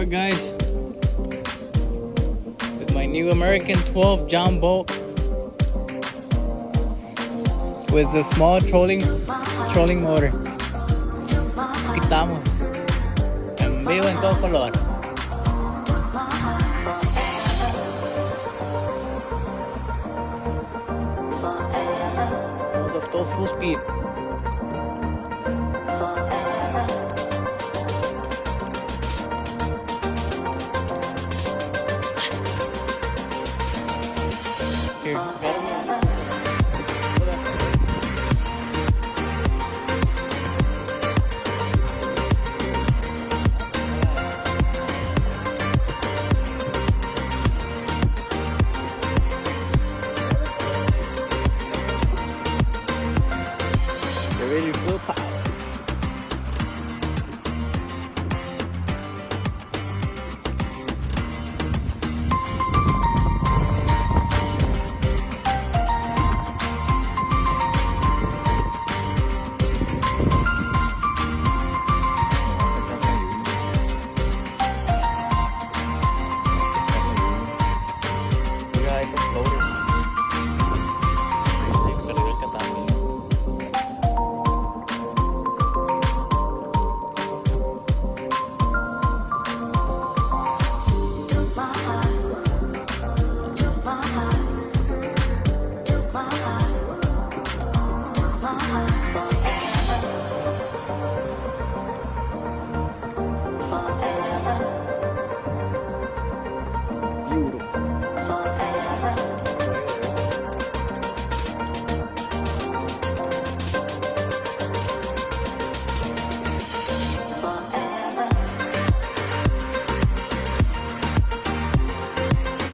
you guys with my new American 12 Jon Boat with the small trolling motor. Aquí estamos en vivo en todo color. Todo full speed.